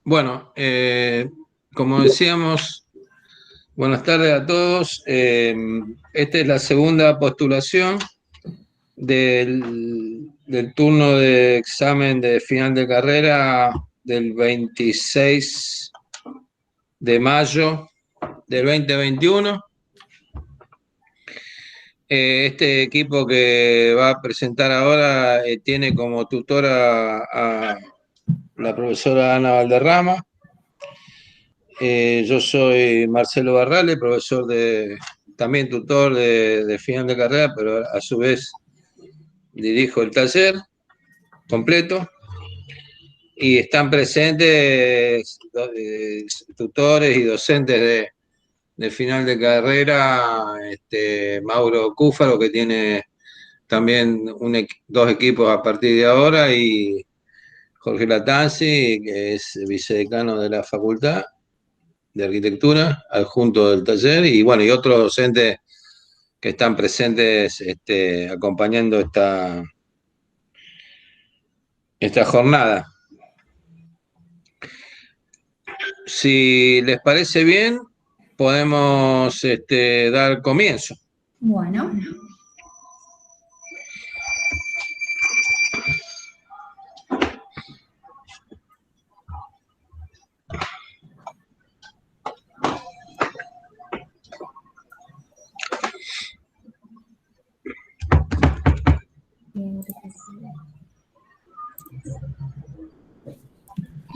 Bueno, como decíamos, buenas tardes a todos. Esta es la segunda postulación del turno de examen de final de carrera del 26 de mayo del 2021. Este equipo que va a presentar ahora tiene como tutora a la profesora Ana Valderrama. Yo soy Marcelo Barrale, profesor también tutor de final de carrera, pero a su vez dirijo el taller completo. Y están presentes tutores y docentes de final de carrera, Mauro Cúfaro, que tiene también dos equipos a partir de ahora, y Jorge Latanzi, que es vicedecano de la facultad de arquitectura, adjunto del taller, y bueno, y otros docentes que están presentes acompañando esta jornada. Si les parece bien, podemos dar comienzo. Bueno.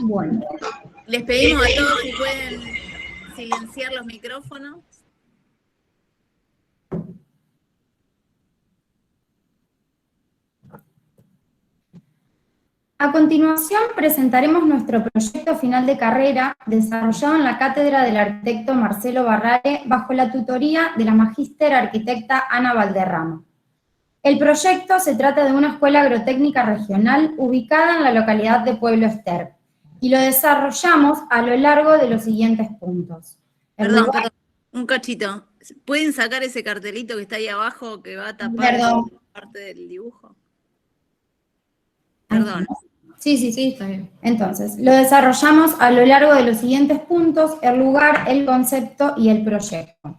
Bueno. Les pedimos a todos si pueden silenciar los micrófonos. A continuación presentaremos nuestro proyecto final de carrera desarrollado en la cátedra del arquitecto Marcelo Barrale bajo la tutoría de la magíster arquitecta Ana Valderrama. El proyecto se trata de una escuela agrotécnica regional ubicada en la localidad de Pueblo Ester y lo desarrollamos a lo largo de los siguientes puntos. Perdón, un cachito. ¿Pueden sacar ese cartelito que está ahí abajo que va a tapar parte del dibujo? Perdón. Sí, está bien. Entonces, lo desarrollamos a lo largo de los siguientes puntos: el lugar, el concepto y el proyecto.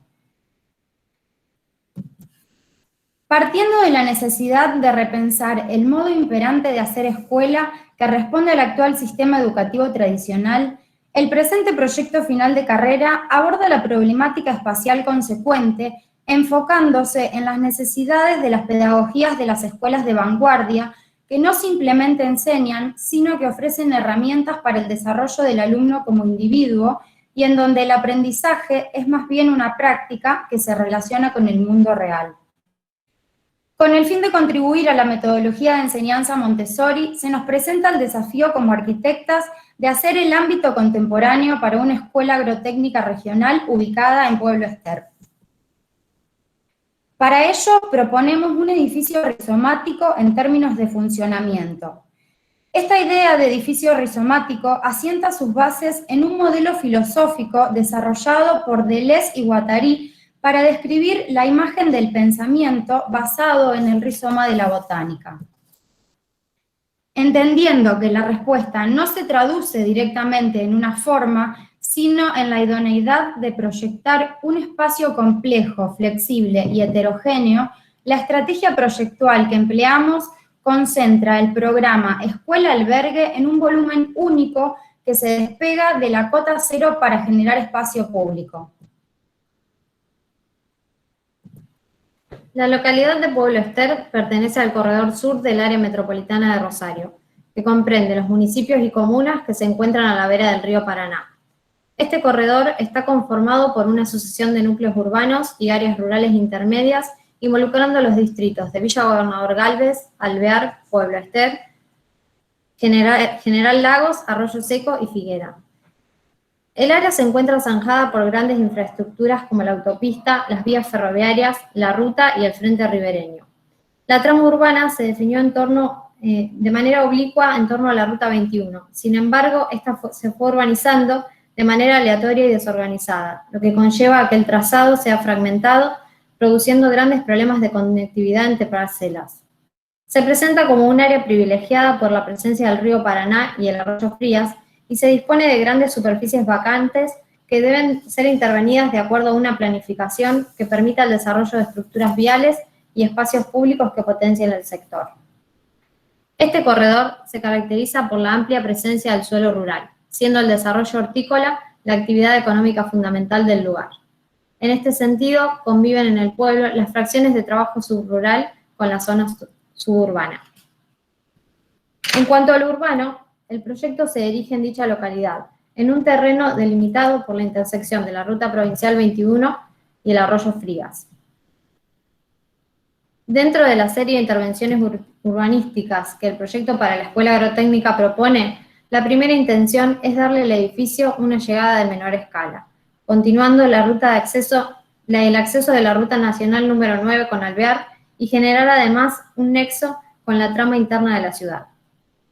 Partiendo de la necesidad de repensar el modo imperante de hacer escuela que responde al actual sistema educativo tradicional, el presente proyecto final de carrera aborda la problemática espacial consecuente, enfocándose en las necesidades de las pedagogías de las escuelas de vanguardia, que no simplemente enseñan, sino que ofrecen herramientas para el desarrollo del alumno como individuo, y en donde el aprendizaje es más bien una práctica que se relaciona con el mundo real. Con el fin de contribuir a la metodología de enseñanza Montessori, se nos presenta el desafío como arquitectas de hacer el ámbito contemporáneo para una escuela agrotécnica regional ubicada en Pueblo Ester. Para ello, proponemos un edificio rizomático en términos de funcionamiento. Esta idea de edificio rizomático asienta sus bases en un modelo filosófico desarrollado por Deleuze y Guattari para describir la imagen del pensamiento basado en el rizoma de la botánica. Entendiendo que la respuesta no se traduce directamente en una forma, sino en la idoneidad de proyectar un espacio complejo, flexible y heterogéneo, la estrategia proyectual que empleamos concentra el programa Escuela-Albergue en un volumen único que se despega de la cota cero para generar espacio público. La localidad de Pueblo Ester pertenece al corredor sur del área metropolitana de Rosario, que comprende los municipios y comunas que se encuentran a la vera del río Paraná. Este corredor está conformado por una asociación de núcleos urbanos y áreas rurales intermedias, involucrando los distritos de Villa Gobernador Galvez, Alvear, Pueblo Ester, General Lagos, Arroyo Seco y Figuera. El área se encuentra zanjada por grandes infraestructuras como la autopista, las vías ferroviarias, la ruta y el frente ribereño. La trama urbana se definió de manera oblicua en torno a la ruta 21. Sin embargo, esta se fue urbanizando de manera aleatoria y desorganizada, lo que conlleva a que el trazado sea fragmentado, produciendo grandes problemas de conectividad entre parcelas. Se presenta como un área privilegiada por la presencia del río Paraná y el arroyo Frías, y se dispone de grandes superficies vacantes que deben ser intervenidas de acuerdo a una planificación que permita el desarrollo de estructuras viales y espacios públicos que potencien el sector. Este corredor se caracteriza por la amplia presencia del suelo rural, siendo el desarrollo hortícola la actividad económica fundamental del lugar. En este sentido, conviven en el pueblo las fracciones de trabajo subrural con la zona suburbana. En cuanto a lo urbano, el proyecto se dirige en dicha localidad, en un terreno delimitado por la intersección de la Ruta Provincial 21 y el Arroyo Frías. Dentro de la serie de intervenciones urbanísticas que el proyecto para la Escuela Agrotécnica propone, la primera intención es darle al edificio una llegada de menor escala, continuando la ruta de acceso, el acceso de la Ruta Nacional número 9 con Alvear y generar además un nexo con la trama interna de la ciudad.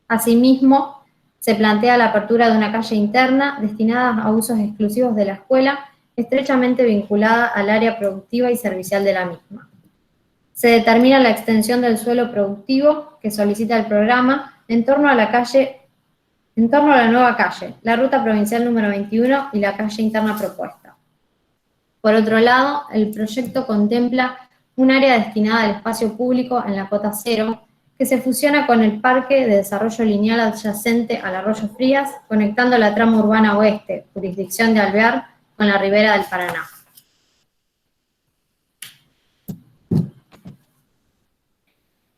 Asimismo, se plantea la apertura de una calle interna destinada a usos exclusivos de la escuela, estrechamente vinculada al área productiva y servicial de la misma. Se determina la extensión del suelo productivo que solicita el programa en torno a la nueva calle, la Ruta Provincial número 21 y la calle interna propuesta. Por otro lado, el proyecto contempla un área destinada al espacio público en la cota cero, que se fusiona con el Parque de Desarrollo Lineal adyacente al Arroyo Frías, conectando la trama urbana oeste, jurisdicción de Alvear, con la ribera del Paraná.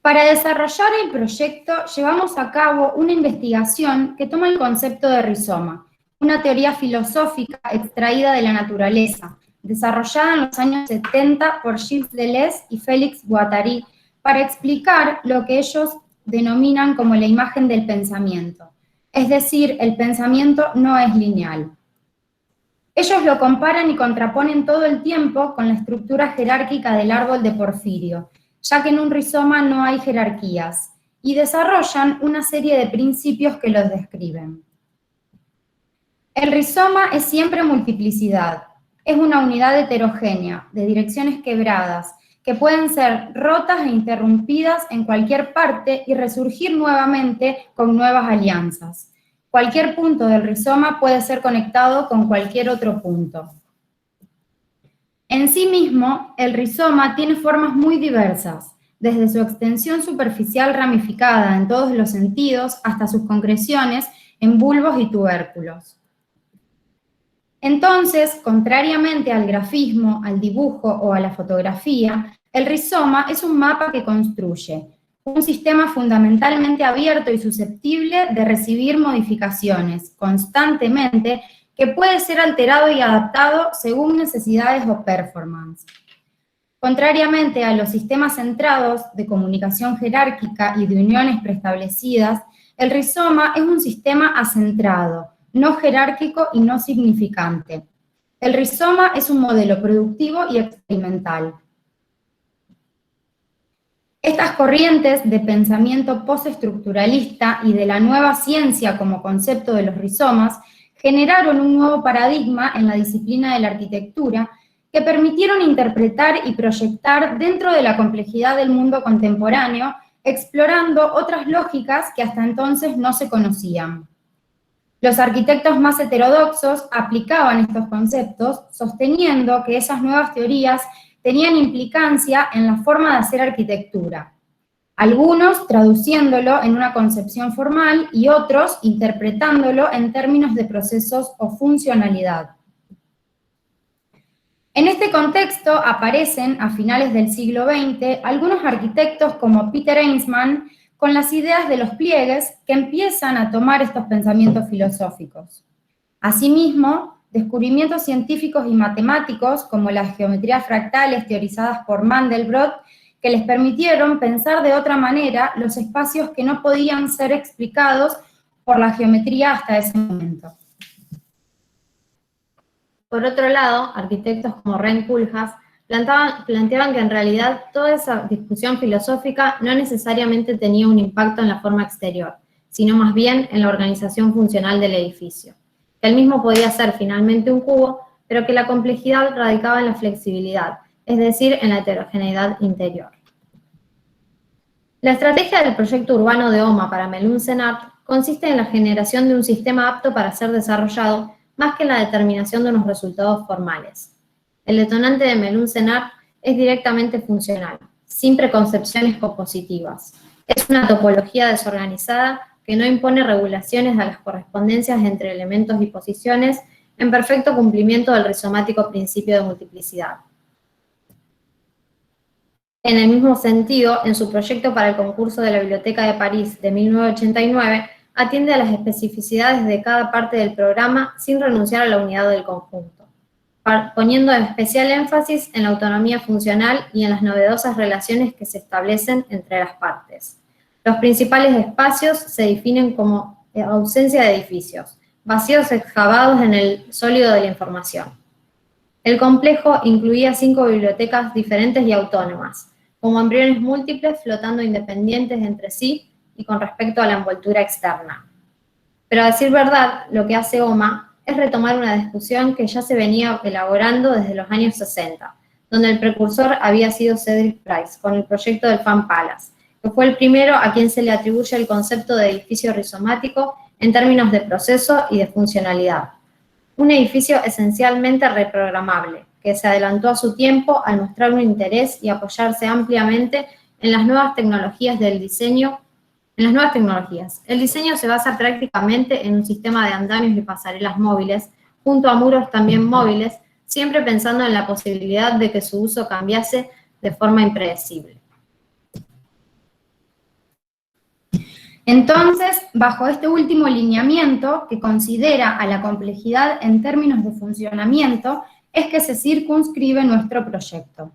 Para desarrollar el proyecto, llevamos a cabo una investigación que toma el concepto de rizoma, una teoría filosófica extraída de la naturaleza, desarrollada en los años 70 por Gilles Deleuze y Félix Guattari, para explicar lo que ellos denominan como la imagen del pensamiento. Es decir, el pensamiento no es lineal. Ellos lo comparan y contraponen todo el tiempo con la estructura jerárquica del árbol de Porfirio, ya que en un rizoma no hay jerarquías, y desarrollan una serie de principios que los describen. El rizoma es siempre multiplicidad, es una unidad heterogénea, de direcciones quebradas, que pueden ser rotas e interrumpidas en cualquier parte y resurgir nuevamente con nuevas alianzas. Cualquier punto del rizoma puede ser conectado con cualquier otro punto. En sí mismo, el rizoma tiene formas muy diversas, desde su extensión superficial ramificada en todos los sentidos hasta sus concreciones en bulbos y tubérculos. Entonces, contrariamente al grafismo, al dibujo o a la fotografía, el rizoma es un mapa que construye, un sistema fundamentalmente abierto y susceptible de recibir modificaciones constantemente, que puede ser alterado y adaptado según necesidades o performance. Contrariamente a los sistemas centrados de comunicación jerárquica y de uniones preestablecidas, el rizoma es un sistema acentrado, no jerárquico y no significante. El rizoma es un modelo productivo y experimental. Estas corrientes de pensamiento postestructuralista y de la nueva ciencia como concepto de los rizomas generaron un nuevo paradigma en la disciplina de la arquitectura que permitieron interpretar y proyectar dentro de la complejidad del mundo contemporáneo, explorando otras lógicas que hasta entonces no se conocían. Los arquitectos más heterodoxos aplicaban estos conceptos, sosteniendo que esas nuevas teorías tenían implicancia en la forma de hacer arquitectura. Algunos traduciéndolo en una concepción formal y otros interpretándolo en términos de procesos o funcionalidad. En este contexto aparecen, a finales del siglo XX, algunos arquitectos como Peter Eastman, con las ideas de los pliegues que empiezan a tomar estos pensamientos filosóficos. Asimismo, descubrimientos científicos y matemáticos como las geometrías fractales teorizadas por Mandelbrot, que les permitieron pensar de otra manera los espacios que no podían ser explicados por la geometría hasta ese momento. Por otro lado, arquitectos como Ren Koolhaas planteaban que en realidad toda esa discusión filosófica no necesariamente tenía un impacto en la forma exterior, sino más bien en la organización funcional del edificio. Que el mismo podía ser finalmente un cubo, pero que la complejidad radicaba en la flexibilidad, es decir, en la heterogeneidad interior. La estrategia del proyecto urbano de OMA para Melun Senart consiste en la generación de un sistema apto para ser desarrollado, más que en la determinación de unos resultados formales. El detonante de Melun-Senard es directamente funcional, sin preconcepciones compositivas. Es una topología desorganizada que no impone regulaciones a las correspondencias entre elementos y posiciones, en perfecto cumplimiento del rizomático principio de multiplicidad. En el mismo sentido, en su proyecto para el concurso de la Biblioteca de París de 1989, atiende a las especificidades de cada parte del programa sin renunciar a la unidad del conjunto, poniendo especial énfasis en la autonomía funcional y en las novedosas relaciones que se establecen entre las partes. Los principales espacios se definen como ausencia de edificios, vacíos excavados en el sólido de la información. El complejo incluía 5 bibliotecas diferentes y autónomas, como embriones múltiples flotando independientes entre sí y con respecto a la envoltura externa. Pero a decir verdad, lo que hace OMA es retomar una discusión que ya se venía elaborando desde los años 60, donde el precursor había sido Cedric Price, con el proyecto del Fan Palace, que fue el primero a quien se le atribuye el concepto de edificio rizomático en términos de proceso y de funcionalidad. Un edificio esencialmente reprogramable, que se adelantó a su tiempo al mostrar un interés y apoyarse ampliamente en las nuevas tecnologías del diseño. El diseño se basa prácticamente en un sistema de andamios y pasarelas móviles, junto a muros también móviles, siempre pensando en la posibilidad de que su uso cambiase de forma impredecible. Entonces, bajo este último lineamiento, que considera a la complejidad en términos de funcionamiento, es que se circunscribe nuestro proyecto.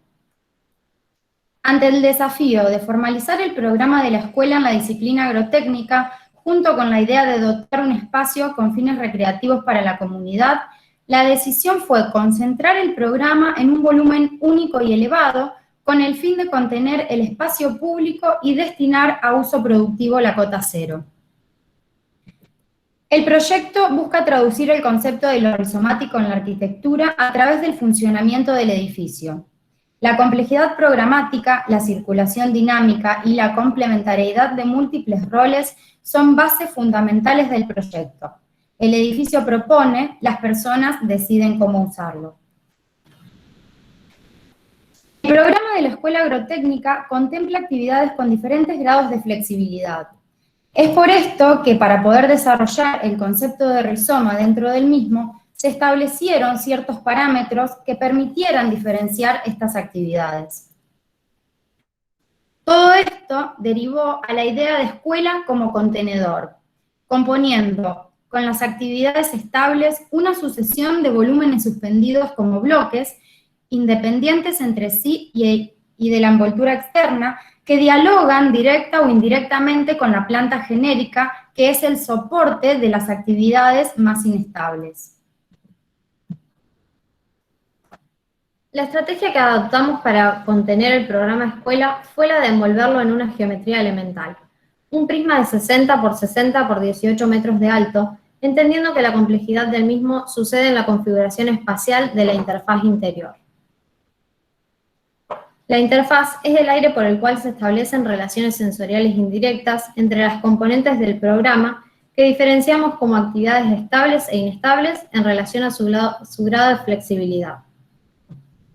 Ante el desafío de formalizar el programa de la escuela en la disciplina agrotécnica, junto con la idea de dotar un espacio con fines recreativos para la comunidad, la decisión fue concentrar el programa en un volumen único y elevado, con el fin de contener el espacio público y destinar a uso productivo la cota cero. El proyecto busca traducir el concepto de lo rizomático en la arquitectura a través del funcionamiento del edificio. La complejidad programática, la circulación dinámica y la complementariedad de múltiples roles son bases fundamentales del proyecto. El edificio propone, las personas deciden cómo usarlo. El programa de la Escuela Agrotécnica contempla actividades con diferentes grados de flexibilidad. Es por esto que para poder desarrollar el concepto de rizoma dentro del mismo, se establecieron ciertos parámetros que permitieran diferenciar estas actividades. Todo esto derivó a la idea de escuela como contenedor, componiendo con las actividades estables una sucesión de volúmenes suspendidos como bloques, independientes entre sí y de la envoltura externa, que dialogan directa o indirectamente con la planta genérica, que es el soporte de las actividades más inestables. La estrategia que adoptamos para contener el programa escuela fue la de envolverlo en una geometría elemental, un prisma de 60 por 60 por 18 metros de alto, entendiendo que la complejidad del mismo sucede en la configuración espacial de la interfaz interior. La interfaz es el aire por el cual se establecen relaciones sensoriales indirectas entre las componentes del programa que diferenciamos como actividades estables e inestables en relación a su grado de flexibilidad,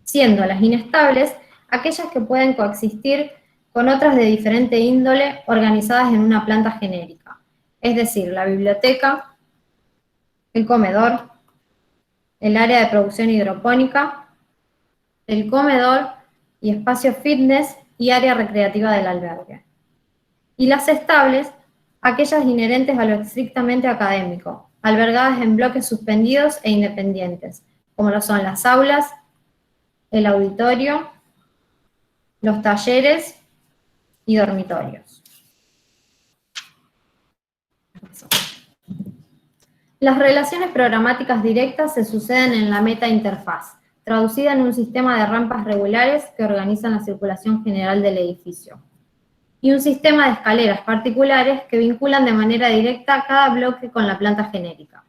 siendo las inestables aquellas que pueden coexistir con otras de diferente índole organizadas en una planta genérica, es decir, la biblioteca, el comedor, el área de producción hidropónica, el comedor y espacio fitness y área recreativa del albergue. Y las estables, aquellas inherentes a lo estrictamente académico, albergadas en bloques suspendidos e independientes, como lo son las aulas, el auditorio, los talleres y dormitorios. Las relaciones programáticas directas se suceden en la meta-interfaz, traducida en un sistema de rampas regulares que organizan la circulación general del edificio, y un sistema de escaleras particulares que vinculan de manera directa cada bloque con la planta genérica.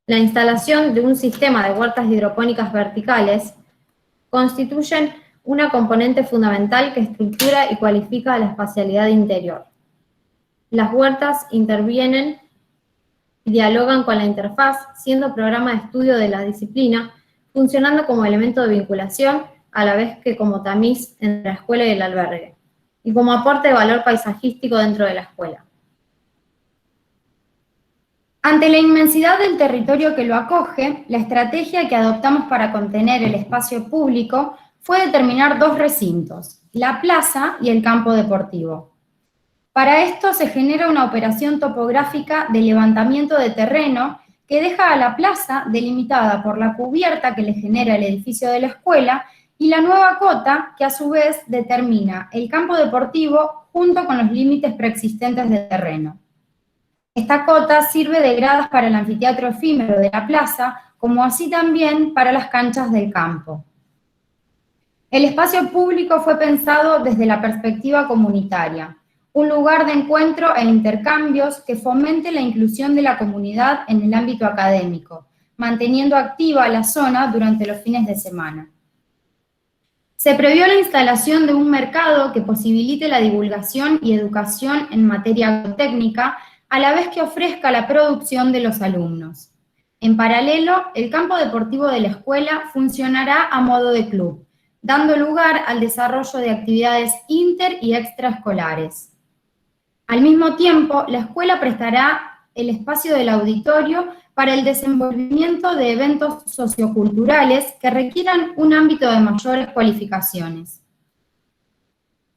La instalación de un sistema de huertas hidropónicas verticales constituyen una componente fundamental que estructura y cualifica la espacialidad interior. Las huertas intervienen y dialogan con la interfaz, siendo programa de estudio de la disciplina, funcionando como elemento de vinculación, a la vez que como tamiz entre la escuela y el albergue, y como aporte de valor paisajístico dentro de la escuela. Ante la inmensidad del territorio que lo acoge, la estrategia que adoptamos para contener el espacio público fue determinar dos recintos, la plaza y el campo deportivo. Para esto se genera una operación topográfica de levantamiento de terreno que deja a la plaza delimitada por la cubierta que le genera el edificio de la escuela y la nueva cota que a su vez determina el campo deportivo junto con los límites preexistentes del terreno. Esta cota sirve de gradas para el anfiteatro efímero de la plaza, como así también para las canchas del campo. El espacio público fue pensado desde la perspectiva comunitaria, un lugar de encuentro e intercambios que fomente la inclusión de la comunidad en el ámbito académico, manteniendo activa la zona durante los fines de semana. Se previó la instalación de un mercado que posibilite la divulgación y educación en materia agrotécnica, a la vez que ofrezca la producción de los alumnos. En paralelo, el campo deportivo de la escuela funcionará a modo de club, dando lugar al desarrollo de actividades inter- y extraescolares. Al mismo tiempo, la escuela prestará el espacio del auditorio para el desenvolvimiento de eventos socioculturales que requieran un ámbito de mayores cualificaciones.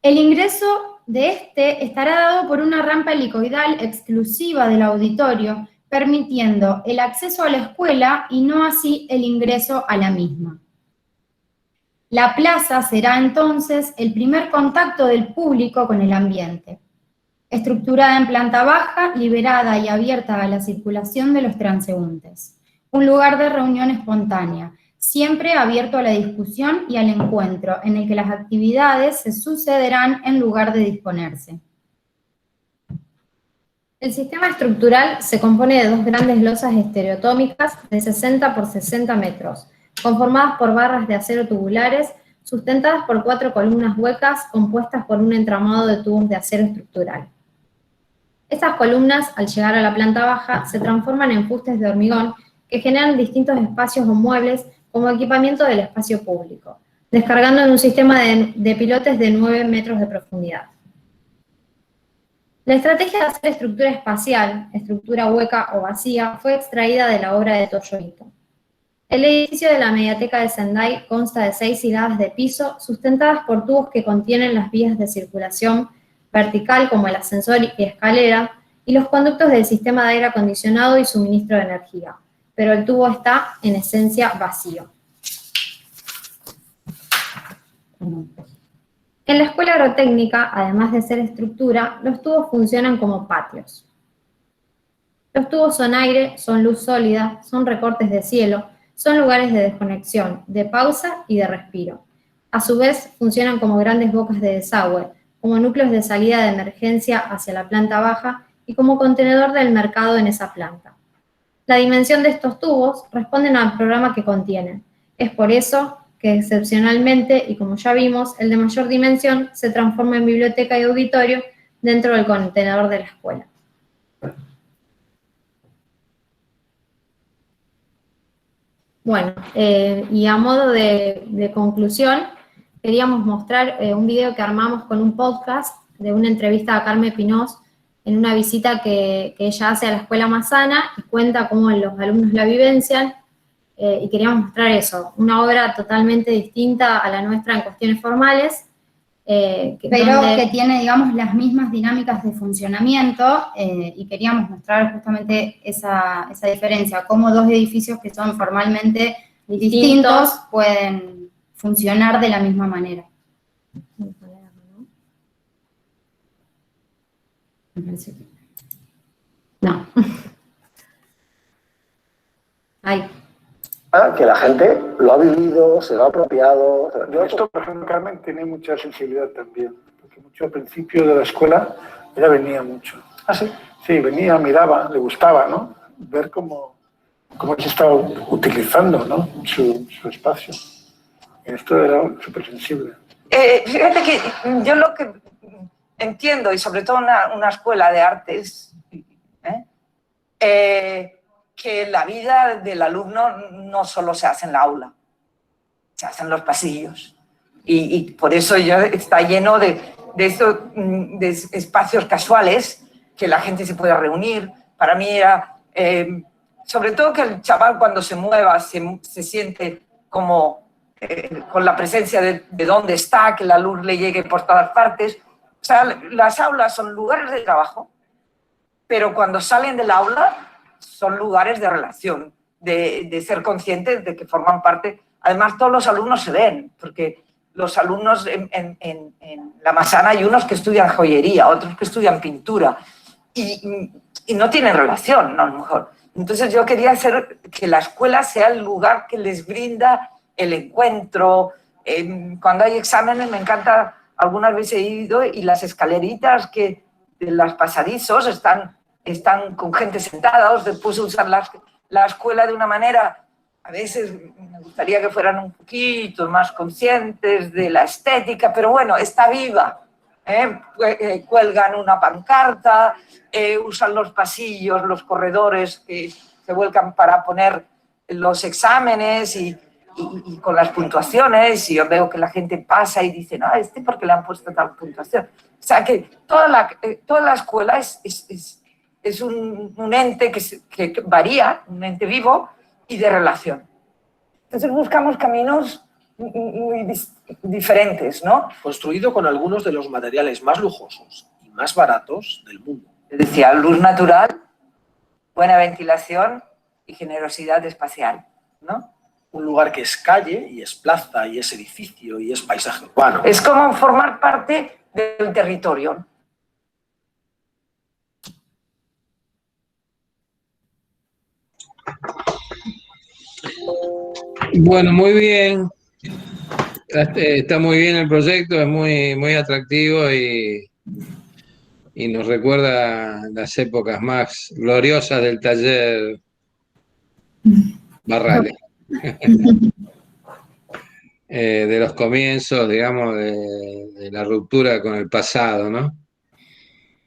El ingreso de este estará dado por una rampa helicoidal exclusiva del auditorio, permitiendo el acceso a la escuela y no así el ingreso a la misma. La plaza será entonces el primer contacto del público con el ambiente. Estructurada en planta baja, liberada y abierta a la circulación de los transeúntes. Un lugar de reunión espontánea, siempre abierto a la discusión y al encuentro, en el que las actividades se sucederán en lugar de disponerse. El sistema estructural se compone de dos grandes losas estereotómicas de 60 por 60 metros, conformadas por barras de acero tubulares, sustentadas por 4 columnas huecas compuestas por un entramado de tubos de acero estructural. Estas columnas, al llegar a la planta baja, se transforman en fustes de hormigón que generan distintos espacios o muebles como equipamiento del espacio público, descargando en un sistema de pilotes de 9 metros de profundidad. La estrategia de hacer estructura espacial, estructura hueca o vacía, fue extraída de la obra de Toyo Ito. El edificio de la Mediateca de Sendai consta de 6 hiladas de piso sustentadas por tubos que contienen las vías de circulación vertical como el ascensor y escalera, y los conductos del sistema de aire acondicionado y suministro de energía, pero el tubo está en esencia vacío. En la escuela agrotécnica, además de ser estructura, los tubos funcionan como patios. Los tubos son aire, son luz sólida, son recortes de cielo, son lugares de desconexión, de pausa y de respiro. A su vez, funcionan como grandes bocas de desagüe, como núcleos de salida de emergencia hacia la planta baja y como contenedor del mercado en esa planta. La dimensión de estos tubos responden al programa que contienen. Es por eso que excepcionalmente, y como ya vimos, el de mayor dimensión se transforma en biblioteca y auditorio dentro del contenedor de la escuela. Bueno, y a modo de conclusión, queríamos mostrar un video que armamos con un podcast de una entrevista a Carmen Pinós en una visita que ella hace a la Escuela Massana y cuenta cómo los alumnos la vivencian, y queríamos mostrar eso, una obra totalmente distinta a la nuestra en cuestiones formales. Pero que tiene, digamos, las mismas dinámicas de funcionamiento, y queríamos mostrar justamente esa diferencia, cómo dos edificios que son formalmente distintos pueden funcionar de la misma manera. Me parece que no. Ahí. Que la gente lo ha vivido, se lo ha apropiado. Esto, por ejemplo, Carmen tiene mucha sensibilidad también, porque mucho al principio de la escuela ella venía mucho. ¿Ah, sí? Sí, venía, miraba, le gustaba, ¿no? Ver cómo se estaba utilizando, ¿no? su espacio. Y esto era súper sensible. Fíjate que yo lo que entiendo, y sobre todo una escuela de artes, que la vida del alumno no solo se hace en la aula, se hace en los pasillos. Y por eso ya está lleno de espacios casuales que la gente se pueda reunir. Para mí era, sobre todo que el chaval cuando se mueva se siente como con la presencia de dónde está, que la luz le llegue por todas partes. O sea, las aulas son lugares de trabajo, pero cuando salen del aula son lugares de relación, de ser conscientes de que forman parte. Además, todos los alumnos se ven, porque los alumnos en la Massana hay unos que estudian joyería, otros que estudian pintura, y no tienen relación, ¿no? A lo mejor. Entonces yo quería hacer que la escuela sea el lugar que les brinda el encuentro. Cuando hay exámenes me encanta, algunas veces he ido y las escaleritas de los pasadizos están con gente sentada, después usan la escuela de una manera. A veces me gustaría que fueran un poquito más conscientes de la estética, pero bueno, está viva. Cuelgan una pancarta, usan los pasillos, los corredores que se vuelcan para poner los exámenes y con las puntuaciones. Y yo veo que la gente pasa y dice, no, ¿por qué le han puesto tal puntuación? O sea, que toda la escuela es un ente que varía, un ente vivo, y de relación. Entonces buscamos caminos muy diferentes, ¿no? Construido con algunos de los materiales más lujosos y más baratos del mundo. Decía, luz natural, buena ventilación y generosidad espacial, ¿no? Un lugar que es calle y es plaza y es edificio y es paisaje urbano. Es como formar parte del territorio. Bueno, muy bien. Está muy bien el proyecto, es muy, muy atractivo y nos recuerda las épocas más gloriosas del taller Barrales. De los comienzos, digamos, de la ruptura con el pasado, ¿no?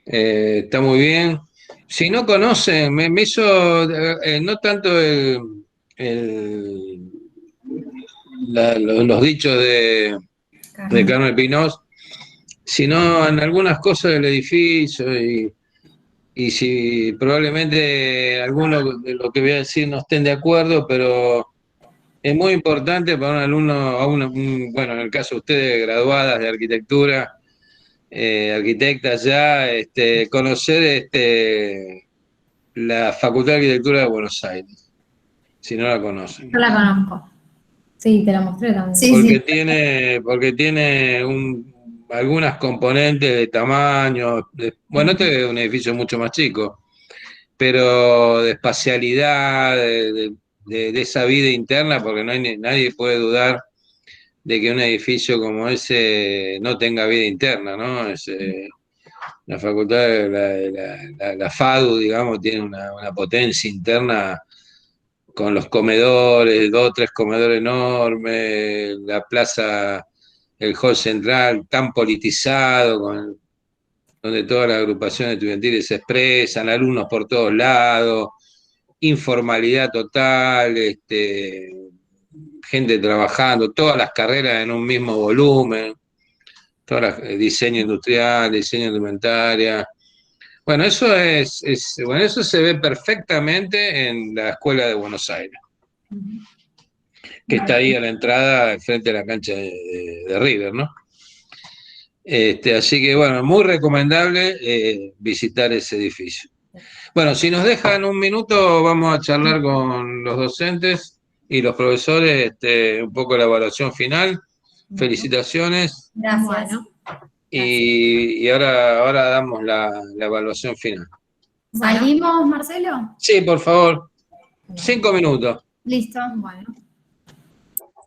Está muy bien. Si no conocen, me hizo no tanto los dichos de Carmen Pinós, sino en algunas cosas del edificio y si probablemente algunos de lo que voy a decir no estén de acuerdo, pero es muy importante para un alumno, bueno, en el caso de ustedes, graduadas de arquitectura, arquitectas ya, conocer la Facultad de Arquitectura de Buenos Aires, si no la conocen. Yo la conozco. Sí, te la mostré también. Sí, porque tiene algunas componentes de tamaño, bueno, este es un edificio mucho más chico, pero de espacialidad, de esa vida interna, porque nadie puede dudar de que un edificio como ese no tenga vida interna, ¿no? La facultad, la FADU, digamos, tiene una potencia interna con los comedores, 2 o 3 comedores enormes, la plaza, el hall central tan politizado, donde todas las agrupaciones estudiantiles se expresan, alumnos por todos lados, informalidad total, gente trabajando, todas las carreras en un mismo volumen, diseño industrial, diseño indumentaria. Bueno, eso eso se ve perfectamente en la Escuela de Buenos Aires, que está ahí a la entrada, frente a la cancha de River, ¿no? Así que, bueno, muy recomendable visitar ese edificio. Bueno, si nos dejan un minuto, vamos a charlar con los docentes y los profesores un poco la evaluación final. Felicitaciones. Gracias. Y ahora damos la evaluación final. ¿Salimos, Marcelo? Sí, por favor. 5 minutos. Listo. Bueno.